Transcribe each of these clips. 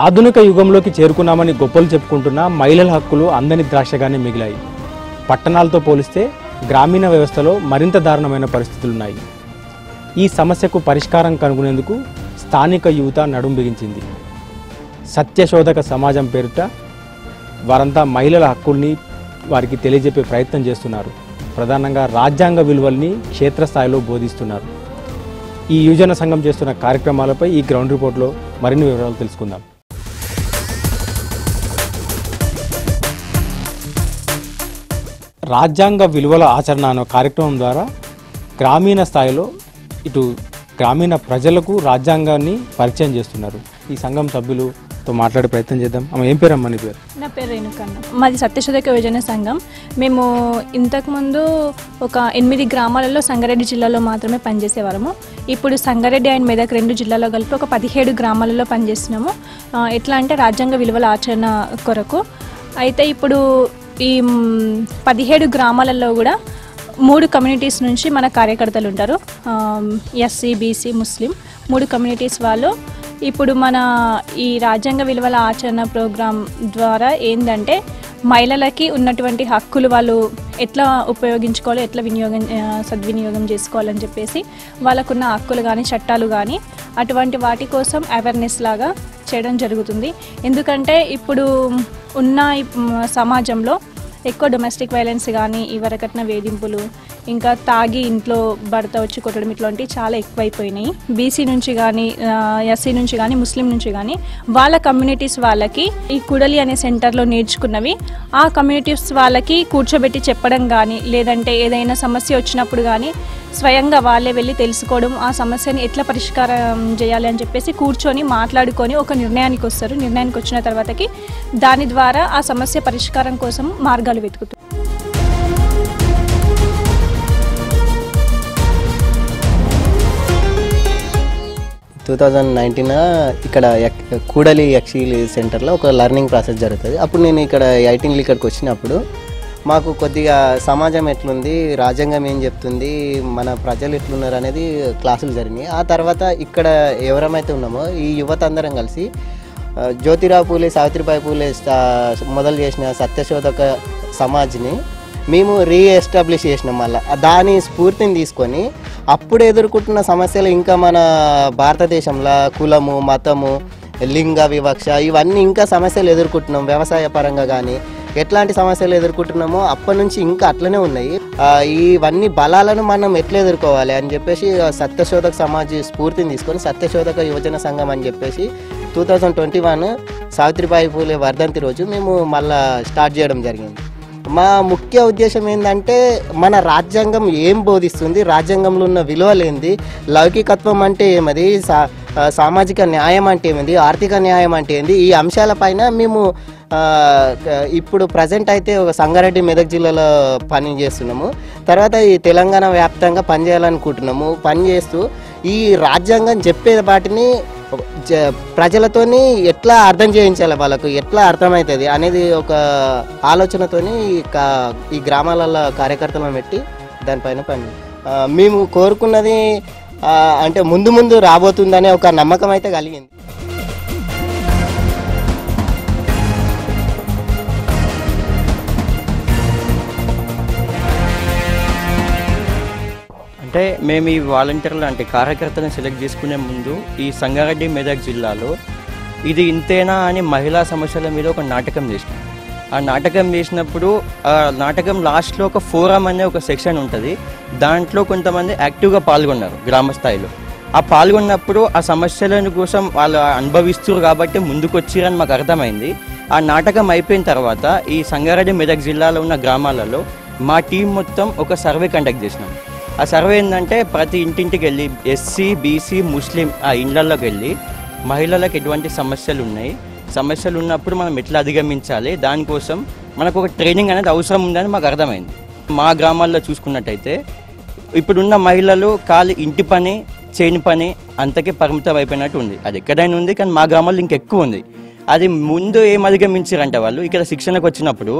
ఆధునిక యుగంలోకి చేరుకున్నామని గొప్పలు చెప్పుకుంటున్న మహిళల హక్కులు అందని ద్రాక్షగానే మిగిలాయి. పట్టణాలతో పోలిస్తే గ్రామీణ వ్యవస్థలో మరింత దారుణమైన పరిస్థితులున్నాయి. ఈ సమస్యకు పరిష్కారం కనుగొనేందుకు స్థానిక యువత నడుం బిగించింది. సత్యశోధక సమాజం పేరిట వారంతా మహిళల హక్కుల్ని వారికి తెలియజెప్పే ప్రయత్నం చేస్తున్నారు. ప్రధానంగా రాజ్యాంగ విలువల్ని క్షేత్రస్థాయిలో బోధిస్తున్నారు. ఈ యువజన సంఘం చేస్తున్న కార్యక్రమాలపై ఈ గ్రౌండ్ రిపోర్ట్లో మరిన్ని వివరాలు తెలుసుకుందాం. రాజ్యాంగ విలువల ఆచరణ అనే కార్యక్రమం ద్వారా గ్రామీణ స్థాయిలో ఇటు గ్రామీణ ప్రజలకు రాజ్యాంగాన్ని పరిచయం చేస్తున్నారు. ఈ సంఘం సభ్యులతో మాట్లాడే ప్రయత్నం చేద్దాం. ఏం పేరు అమ్మ నీ పేరు? నా పేరు రేణుకన్న. మాది సత్యశోధక యువజన సంఘం. మేము ఇంతకుముందు ఒక 8 గ్రామాలలో సంగారెడ్డి జిల్లాలో మాత్రమే పనిచేసేవారము. ఇప్పుడు సంగారెడ్డి అండ్ మెదక్ 2 జిల్లాలో కలిపి ఒక 17 గ్రామాలలో పనిచేస్తున్నాము. ఎట్లా అంటే రాజ్యాంగ విలువల ఆచరణ కొరకు. అయితే ఇప్పుడు ఈ 17 గ్రామాలలో కూడా 3 కమ్యూనిటీస్ నుంచి మన కార్యకర్తలు ఉంటారు. ఎస్సీ, బీసీ, ముస్లిం 3 కమ్యూనిటీస్ వాళ్ళు ఇప్పుడు మన ఈ రాజ్యాంగ విలువల ఆచరణ ప్రోగ్రాం ద్వారా ఏంటంటే మహిళలకి ఉన్నటువంటి హక్కులు వాళ్ళు ఎట్లా ఉపయోగించుకోవాలి, ఎట్లా సద్వినియోగం చేసుకోవాలని చెప్పేసి వాళ్ళకున్న హక్కులు కానీ చట్టాలు కానీ అటువంటి వాటి కోసం అవేర్నెస్ లాగా చేయడం జరుగుతుంది. ఎందుకంటే ఇప్పుడు ఉన్న సమాజంలో ఎక్కువ డొమెస్టిక్ వైలెన్స్ కానీ ఈ వరకట్న వేధింపులు, ఇంకా తాగి ఇంట్లో భర్త వచ్చి కొట్టడం ఇట్లాంటివి చాలా ఎక్కువైపోయినాయి. బీసీ నుంచి కానీ, ఎస్సీ నుంచి కానీ, ముస్లిం నుంచి కానీ వాళ్ళ కమ్యూనిటీస్ వాళ్ళకి ఈ కుడలి అనే సెంటర్లో నేర్చుకున్నవి ఆ కమ్యూనిటీస్ వాళ్ళకి కూర్చోబెట్టి చెప్పడం కానీ, లేదంటే ఏదైనా సమస్య వచ్చినప్పుడు కానీ స్వయంగా వాళ్ళే వెళ్ళి తెలుసుకోవడం, ఆ సమస్యని ఎట్లా పరిష్కారం చేయాలి అని చెప్పేసి కూర్చొని మాట్లాడుకొని ఒక నిర్ణయానికి వస్తారు. నిర్ణయానికి వచ్చిన తర్వాతకి దాని ద్వారా ఆ సమస్య పరిష్కారం కోసం మార్గాలు వెతుకుతారు. 2019 ఇక్కడ కూడలి యక్షిలి సెంటర్లో ఒక లెర్నింగ్ ప్రాసెస్ జరుగుతుంది. అప్పుడు నేను ఇక్కడ ఐటీన్లు ఇక్కడికి వచ్చినప్పుడు మాకు కొద్దిగా సమాజం ఎట్లుంది, రాజ్యాంగం ఏం చెప్తుంది, మన ప్రజలు ఎట్లున్నారు అనేది క్లాసులు జరిగినాయి. ఆ తర్వాత ఇక్కడ ఎవరమైతే ఉన్నామో ఈ యువత అందరం కలిసి జ్యోతిరావు పూలే, సావిత్రిబాయి పూలే మొదలు చేసిన సత్యశోధక సమాజ్ని మేము రీఎస్టాబ్లిష్ చేసినాం. మళ్ళీ దాని స్ఫూర్తిని తీసుకొని అప్పుడు ఎదుర్కొంటున్న సమస్యలు ఇంకా మన భారతదేశంలో కులము, మతము, లింగ వివక్ష ఇవన్నీ ఇంకా సమస్యలు ఎదుర్కొంటున్నాం. వ్యవసాయ పరంగా కానీ ఎట్లాంటి సమస్యలు ఎదుర్కొంటున్నామో అప్పటి నుంచి ఇంకా అట్లనే ఉన్నాయి. ఇవన్నీ బలాలను మనం ఎట్లా ఎదుర్కోవాలి అని చెప్పేసి సత్యశోధక సమాజ్ స్ఫూర్తిని తీసుకొని సత్యశోధక యువజన సంఘం అని చెప్పేసి 2021 సావిత్రిబాయి పూలే వర్ధంతి రోజు మేము మళ్ళా స్టార్ట్ చేయడం జరిగింది. మా ముఖ్య ఉద్దేశం ఏంటంటే మన రాజ్యాంగం ఏం బోధిస్తుంది, రాజ్యాంగంలో ఉన్న విలువలు ఏంది, లౌకికత్వం అంటే ఏమది, సామాజిక న్యాయం అంటే ఏమిది, ఆర్థిక న్యాయం అంటే ఏంది, ఈ అంశాలపైన మేము ఇప్పుడు ప్రజెంట్ అయితే ఒక సంగారెడ్డి మెదక్ జిల్లాలో పని చేస్తున్నాము. తర్వాత ఈ తెలంగాణ వ్యాప్తంగా పనిచేయాలనుకుంటున్నాము. పనిచేస్తూ ఈ రాజ్యాంగం చెప్పే వాటిని ప్రజలతోని ఎట్లా అర్థం చేయించాలి, వాళ్ళకు ఎట్లా అర్థమవుతుంది అనేది ఒక ఆలోచనతోని ఈ గ్రామాలలో కార్యకర్తలను పెట్టి దానిపైన పని మేము కోరుకున్నది అంటే ముందు ముందు రాబోతుందనే ఒక నమ్మకం అయితే కలిగింది. అంటే మేము ఈ వాలంటీర్లు అంటే కార్యకర్తలను సెలెక్ట్ చేసుకునే ముందు ఈ సంగారెడ్డి మెదక్ జిల్లాలో ఇది ఇంతేనా అని మహిళా సమస్యల మీద ఒక నాటకం చేసినాం. ఆ నాటకం చేసినప్పుడు ఆ నాటకం లాస్ట్లో ఒక ఫోరం అనే ఒక సెక్షన్ ఉంటుంది. దాంట్లో కొంతమంది యాక్టివ్గా పాల్గొన్నారు గ్రామ స్థాయిలో. ఆ పాల్గొన్నప్పుడు ఆ సమస్యల కోసం వాళ్ళు అనుభవిస్తారు కాబట్టి ముందుకు వచ్చిరని మాకు అర్థమైంది. ఆ నాటకం అయిపోయిన తర్వాత ఈ సంగారెడ్డి మెదక్ జిల్లాలో ఉన్న గ్రామాలలో మా టీం మొత్తం ఒక సర్వే కండక్ట్ చేసినాం. ఆ సర్వే ఏంటంటే ప్రతి ఇంటింటికి వెళ్ళి ఎస్సీ, బీసీ, ముస్లిం ఆ ఇళ్లలోకి వెళ్ళి మహిళలకు ఎటువంటి సమస్యలు ఉన్నాయి, సమస్యలు ఉన్నప్పుడు మనం ఎట్లా అధిగమించాలి, దానికోసం మనకు ఒక ట్రైనింగ్ అనేది అవసరం ఉందని మాకు అర్థమైంది. మా గ్రామాల్లో చూసుకున్నట్టయితే ఇప్పుడున్న మహిళలు ఖాళీ ఇంటి పని, చేని పని అంతకే పరిమితం అయిపోయినట్టు ఉంది. అది ఎక్కడైనా ఉంది, కానీ మా గ్రామాల్లో ఇంకెక్కువ ఉంది. అది ముందు ఏం అధిగమించారంటే వాళ్ళు ఇక్కడ శిక్షణకు వచ్చినప్పుడు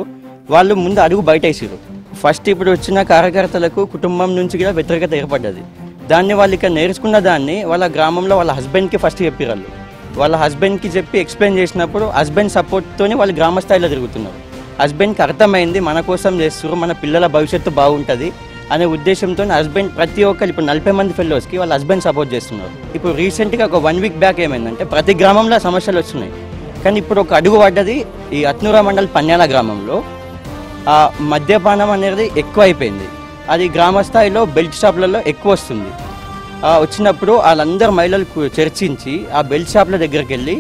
వాళ్ళు ముందు అడుగు బయట వేసారు. ఫస్ట్ ఇప్పుడు వచ్చిన కార్యకర్తలకు కుటుంబం నుంచి కూడా వ్యతిరేకత ఏర్పడ్డది. దాన్ని వాళ్ళు ఇక్కడ నేర్చుకున్న దాన్ని వాళ్ళ గ్రామంలో వాళ్ళ హస్బెండ్కి ఫస్ట్ చెప్పారు. వాళ్ళ హస్బెండ్కి చెప్పి ఎక్స్ప్లెయిన్ చేసినప్పుడు హస్బెండ్ సపోర్ట్తోనే వాళ్ళు గ్రామ స్థాయిలో తిరుగుతున్నారు. హస్బెండ్కి అర్థమైంది మన కోసం చేస్తున్నారు, మన పిల్లల భవిష్యత్తు బాగుంటుంది అనే ఉద్దేశంతో హస్బెండ్ ప్రతి ఒక్కరు ఇప్పుడు 40 మంది ఫెలోస్కి వాళ్ళ హస్బెండ్ సపోర్ట్ చేస్తున్నారు. ఇప్పుడు రీసెంట్గా ఒక 1 వీక్ బ్యాక్ ఏమైందంటే ప్రతి గ్రామంలో సమస్యలు వస్తున్నాయి. కానీ ఇప్పుడు ఒక అడుగు పడ్డది ఈ అత్నూరా మండల్ పన్యాల గ్రామంలో. ఆ మద్యపానం అనేది ఎక్కువ అయిపోయింది. అది గ్రామ స్థాయిలో బెల్ట్ షాప్లలో ఎక్కువ వస్తుంది. వచ్చినప్పుడు వాళ్ళందరూ మహిళలకు చర్చించి ఆ బెల్ట్ షాప్ల దగ్గరికి వెళ్ళి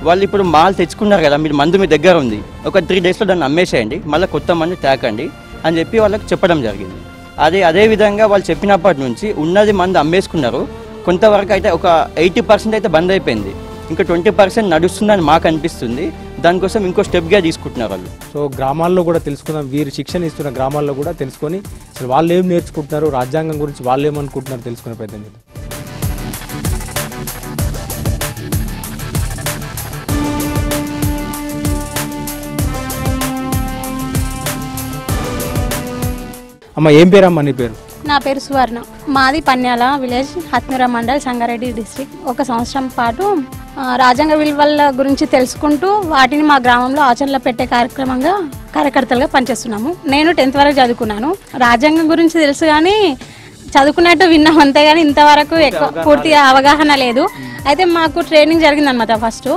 వాళ్ళు ఇప్పుడు మాల్ తెచ్చుకున్నారు కదా, మీరు మందు మీ దగ్గర ఉంది, ఒక 3 డేస్లో దాన్ని అమ్మేసేయండి, మళ్ళీ కొత్త మందు తేకండి అని చెప్పి వాళ్ళకి చెప్పడం జరిగింది. అదే విధంగా వాళ్ళు చెప్పినప్పటి నుంచి ఉన్నది మందు అమ్మేసుకున్నారు. కొంతవరకు అయితే ఒక 80% అయితే బంద్ అయిపోయింది. ఇంకా 20% నడుస్తుందని మాకు అనిపిస్తుంది. దానికోసం ఇంకో స్టెప్గా తీసుకుంటున్నారు వాళ్ళు. సో గ్రామాల్లో కూడా తెలుసుకుందాం, వీరు శిక్షణ ఇస్తున్న గ్రామాల్లో కూడా తెలుసుకొని అసలు వాళ్ళు ఏం నేర్చుకుంటున్నారు, రాజ్యాంగం గురించి వాళ్ళు ఏమనుకుంటున్నారు తెలుసుకునే ప్రయత్నం చేద్దాం. అమ్మ ఏం పేరమ్మా నీ పేరు? నా పేరు సువర్ణ. మాది పన్యాల విలేజ్, హత్నూరా మండల్, సంగారెడ్డి డిస్ట్రిక్ట్. 1 సంవత్సరం పాటు రాజ్యాంగ విలువల గురించి తెలుసుకుంటూ వాటిని మా గ్రామంలో ఆచరణలో పెట్టే కార్యకర్తలుగా పనిచేస్తున్నాము. నేను 10th వరకు చదువుకున్నాను. రాజ్యాంగం గురించి తెలుసు కానీ చదువుకున్నట్టు విన్నాం అంతే, కానీ ఇంతవరకు పూర్తిగా అవగాహన లేదు. అయితే మాకు ట్రైనింగ్ జరిగిందనమాట. ఫస్ట్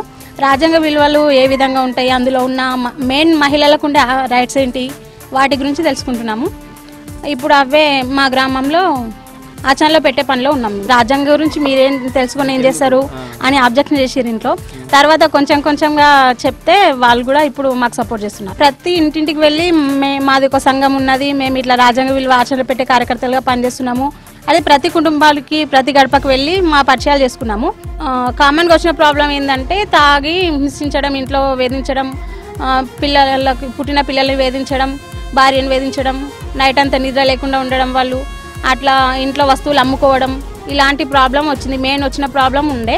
రాజ్యాంగ విలువలు ఏ విధంగా ఉంటాయి, అందులో ఉన్న మెయిన్ మహిళలకు ఉండే రైట్స్ ఏంటి, వాటి గురించి తెలుసుకుంటున్నాము. ఇప్పుడు అవే మా గ్రామంలో ఆచరణలో పెట్టే పనిలో ఉన్నాం. రాజ్యాంగం గురించి మీరేం తెలుసుకొని ఏం చేస్తారు అని అబ్జెక్షన్ చేసారు ఇంట్లో. తర్వాత కొంచెంగా చెప్తే వాళ్ళు కూడా ఇప్పుడు మాకు సపోర్ట్ చేస్తున్నారు. ప్రతి ఇంటింటికి వెళ్ళి మాది ఒక సంఘం ఉన్నది, మేము ఇట్లా రాజ్యాంగ విలువ ఆచరణలో పెట్టే కార్యకర్తలుగా పనిచేస్తున్నాము. అదే ప్రతి కుటుంబాలకి ప్రతి గడపకు వెళ్ళి మా పరిచయాలు చేసుకున్నాము. కామన్గా వచ్చిన ప్రాబ్లం ఏంటంటే తాగి హింసించడం, ఇంట్లో వేధించడం, పిల్లలకు పుట్టిన పిల్లల్ని వేధించడం, భార్యను వేధించడం, నైట్ అంతా నిద్ర లేకుండా ఉండడం, వాళ్ళు అట్లా ఇంట్లో వస్తువులు అమ్ముకోవడం, ఇలాంటి ప్రాబ్లం వచ్చింది. మెయిన్ వచ్చిన ప్రాబ్లం ఉండే.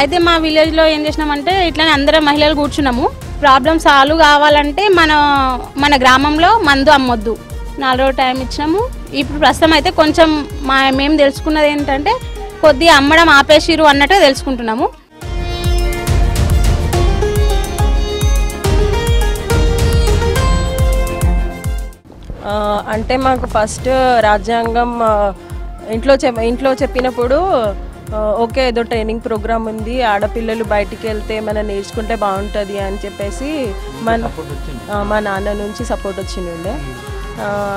అయితే మా విలేజ్లో ఏం చేసినామంటే ఇట్లానే అందరం మహిళలు కూర్చున్నాము. ప్రాబ్లం సాల్వ్ కావాలంటే మన గ్రామంలో మందు అమ్మొద్దు, 4 రోజులు టైం ఇచ్చినాము. ఇప్పుడు ప్రస్తుతం అయితే కొంచెం మేము తెలుసుకున్నది ఏంటంటే కొద్దిగా అమ్మడం ఆపేసిరు అన్నట్టు తెలుసుకుంటున్నాము. అంటే మాకు ఫస్ట్ రాజ్యాంగం ఇంట్లో చెప్పినప్పుడు ఓకే ఏదో ట్రైనింగ్ ప్రోగ్రామ్ ఉంది, ఆడపిల్లలు బయటికి వెళ్తే మనం నేర్చుకుంటే బాగుంటుంది అని చెప్పేసి మా నాన్న నుంచి సపోర్ట్ వచ్చిండే.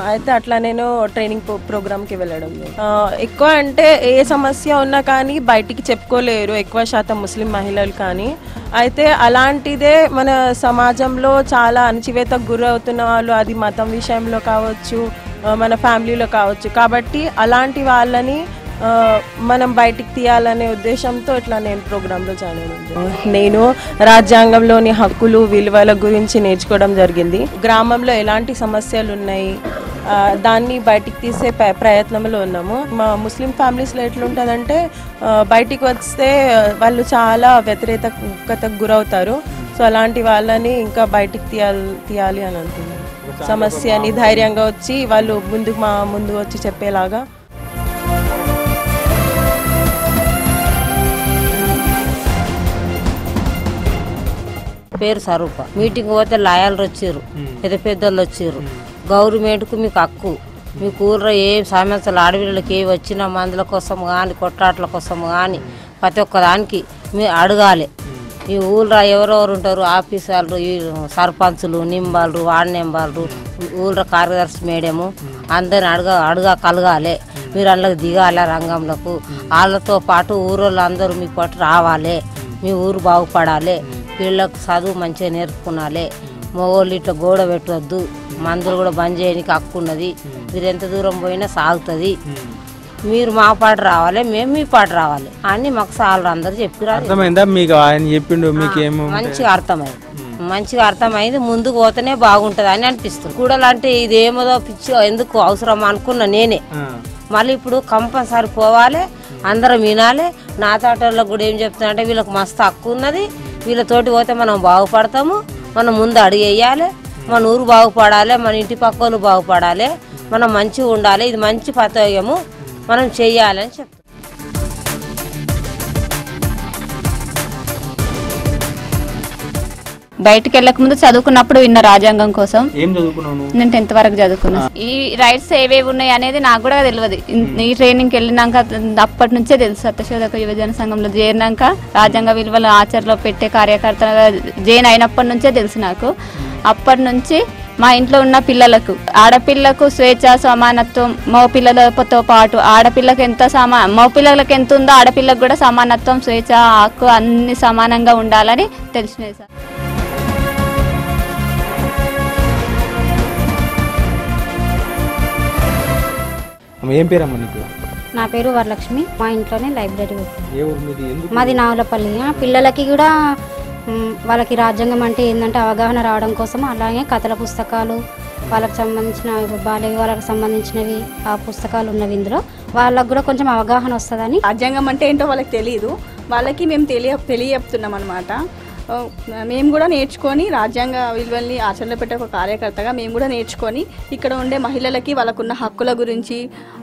అయితే అట్లా నేను ట్రైనింగ్ ప్రోగ్రామ్కి వెళ్ళడం. ఎక్కువ అంటే ఏ సమస్య ఉన్నా కానీ బయటికి చెప్పుకోలేరు ఎక్కువ శాతం ముస్లిం మహిళలు. కానీ అయితే అలాంటిదే మన సమాజంలో చాలా అణచివేతకు గురవుతున్న వాళ్ళు, అది మతం విషయంలో కావచ్చు, మన ఫ్యామిలీలో కావచ్చు. కాబట్టి అలాంటి వాళ్ళని మనం బయటికి తీయాలనే ఉద్దేశంతో ఇట్లా నేను ప్రోగ్రాంలో జాయిన్ అయ్యాను. నేను రాజ్యాంగంలోని హక్కులు విలువల గురించి నేర్చుకోవడం జరిగింది. గ్రామంలో ఎలాంటి సమస్యలు ఉన్నాయి దాన్ని బయటికి తీసే ప్రయత్నంలో ఉన్నాము. మా ముస్లిం ఫ్యామిలీస్లో ఎట్లుంటుందంటే బయటికి వస్తే వాళ్ళు చాలా వ్యతిరేకతకు గురవుతారు. సో అలాంటి వాళ్ళని ఇంకా బయటికి తీయాలి అని అనుకున్నాను. సమస్యని ధైర్యంగా వచ్చి వాళ్ళు ముందు వచ్చి చెప్పేలాగా. పేరు స్వరూప. మీటింగ్ పోతే లాయర్లు వచ్చారు, పెద్దోళ్ళు వచ్చారు. గవర్నమెంట్కు మీకు హక్కు, మీకు ఊళ్ళో ఏం సమస్యలు ఆడపిల్లలకి ఏవి వచ్చినా మందుల కోసం కానీ కొట్లాట్ల కోసం కానీ ప్రతి ఒక్క దానికి మీరు అడగాలి. ఈ ఊళ్ళో ఎవరెవరు ఉంటారు, ఆఫీసర్లు, సర్పంచులు, నింబాలు, వార్డు నెంబర్లు, ఊళ్ళో కార్యదర్శి మేడము అందరిని కలగాలి. మీరు అందులోకి దిగాలి రంగంలోకి. వాళ్ళతో పాటు ఊరోళ్ళు అందరూ మీ పాటు రావాలి. మీ ఊరు బాగుపడాలి. పిల్లలకు చదువు మంచిగా నేర్పుకునాలి. మగవాళ్ళు ఇట్లా గోడ పెట్టవద్దు. మందులు కూడా బంద్ చేయడానికి హక్కు ఉన్నది. మీరు ఎంత దూరం పోయినా సాగుతుంది. మీరు మా పాటు రావాలి, మేము మీ పాటు రావాలి అని మాకు సార్లు అందరూ చెప్పిరారు. మంచిగా అర్థమైంది. ముందుకు పోతేనే బాగుంటుంది అని అనిపిస్తుంది. కూడాలంటే ఇదేమో పిచ్చి ఎందుకు అవసరం అనుకున్నా నేనే. మళ్ళీ ఇప్పుడు కంపల్సరీ పోవాలి, అందరం వినాలి. నా తోటలకు కూడా ఏం చెప్తున్నా అంటే వీళ్ళకి మస్తు హక్కు ఉన్నది, వీళ్ళతోటి పోతే మనం బాగుపడతాము, మనం ముందు అడిగేయాలి, మన ఊరు బాగుపడాలి, మన ఇంటి పక్క వాళ్ళు బాగుపడాలి, మనం మంచిగా ఉండాలి, ఇది మంచి పతయము మనం చెయ్యాలని చెప్తాం. బయటికి వెళ్ళక ముందు చదువుకున్నప్పుడు విన్న రాజ్యాంగం కోసం. ఏం చదువుకున్నావు? నేను 10th వరకు చదువుకున్నా. ఈ రైట్స్ ఏవేవి ఉన్నాయి అనేది నాకు కూడా తెలియదు. ఈ ట్రైనింగ్కి వెళ్ళినాక అప్పటి నుంచే తెలుసు. సత్యశోధక యువజన సంఘంలో చేరినాక రాజ్యాంగ విలువలు ఆచరణలో పెట్టే కార్యకర్తగా జైన్ అయినప్పటి నుంచే తెలుసు నాకు. అప్పటి నుంచి మా ఇంట్లో ఉన్న పిల్లలకు, ఆడపిల్లకు స్వేచ్ఛ సమానత్వం, మగపిల్లలతో పాటు ఆడపిల్లకు మగపిల్లలకు ఎంత ఉందో ఆడపిల్లకు కూడా సమానత్వం, స్వేచ్ఛ, హక్కు అన్ని సమానంగా ఉండాలని తెలిసినాయి సార్. ఏం పేరమ్మా నీకు? నా పేరు వరలక్ష్మి. మా ఇంట్లోనే లైబ్రరీ ఏ ఊరు మీది? మాది నావులపల్లి. పిల్లలకి కూడా వాళ్ళకి రాజ్యాంగం అంటే ఏంటంటే అవగాహన రావడం కోసం, అలాగే కథల పుస్తకాలు, వాళ్ళకి సంబంధించిన బాల్య వాళ్ళకి సంబంధించినవి ఆ పుస్తకాలు ఉన్నవి ఇందులో. వాళ్ళకు కూడా కొంచెం అవగాహన వస్తుందని. రాజ్యాంగం అంటే ఏంటో వాళ్ళకి తెలియదు, వాళ్ళకి మేము తెలియజెప్తున్నాం అనమాట. మేము కూడా నేర్చుకొని రాజ్యాంగ విలువల్ని ఆచరణలో పెట్టే ఒక కార్యకర్తగా మేము కూడా నేర్చుకొని ఇక్కడ ఉండే మహిళలకి వాళ్ళకున్న హక్కుల గురించి,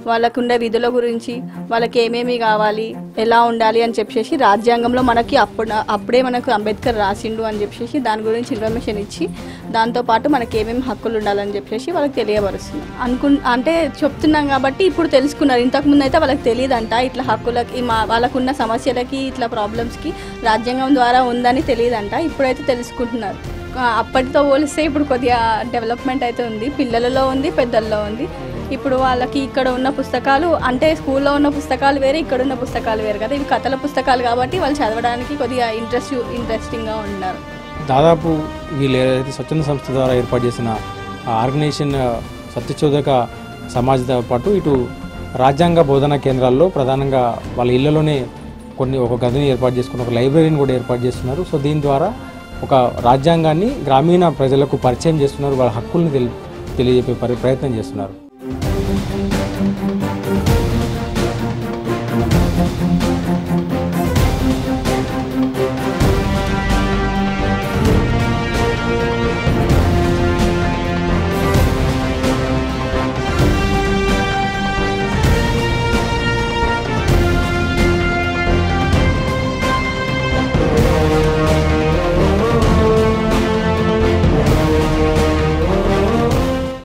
వాళ్ళకుండే విధుల గురించి, వాళ్ళకి ఏమేమి కావాలి, ఎలా ఉండాలి అని చెప్పేసి రాజ్యాంగంలో మనకి అప్పుడే మనకు అంబేద్కర్ రాసిండు అని చెప్పేసి దాని గురించి ఇన్ఫర్మేషన్ ఇచ్చి, దాంతోపాటు మనకి ఏమేమి హక్కులు ఉండాలని చెప్పేసి వాళ్ళకి తెలియపరుస్తున్నాం. అంటే చెప్తున్నాం కాబట్టి ఇప్పుడు తెలుసుకున్నారు. ఇంతకుముందు అయితే వాళ్ళకి తెలియదంట ఇట్లా హక్కులకి, వాళ్ళకున్న సమస్యలకి, ఇట్లా ప్రాబ్లమ్స్కి రాజ్యాంగం ద్వారా ఉందని తెలియదు అంట. ఇప్పుడైతే తెలుసుకుంటున్నారు. అప్పటితో పోలిస్తే ఇప్పుడు కొద్దిగా డెవలప్మెంట్ అయితే ఉంది. పిల్లలలో ఉంది, పెద్దల్లో ఉంది. ఇప్పుడు వాళ్ళకి ఇక్కడ ఉన్న పుస్తకాలు అంటే స్కూల్లో ఉన్న పుస్తకాలు వేరే, ఇక్కడ ఉన్న పుస్తకాలు వేరు కదా. ఇవి కథల పుస్తకాలు కాబట్టి వాళ్ళు చదవడానికి కొద్దిగా ఇంట్రెస్టింగ్గా ఉన్నారు. దాదాపు వీళ్ళు ఏదైతే స్వచ్ఛంద సంస్థ ద్వారా ఏర్పాటు చేసిన ఆర్గనైజేషన్ సత్యశోధక సమాజ్తో పాటు ఇటు రాజ్యాంగ బోధనా కేంద్రాల్లో ప్రధానంగా వాళ్ళ ఇళ్లలోనే ఒక గదిని ఏర్పాటు చేసుకుని ఒక లైబ్రరీని కూడా ఏర్పాటు చేస్తున్నారు. సో దీని ద్వారా ఒక రాజ్యాంగాన్ని గ్రామీణ ప్రజలకు పరిచయం చేస్తున్నారు, వాళ్ళ హక్కుల్ని తెలియజెప్పే ప్రయత్నం చేస్తున్నారు.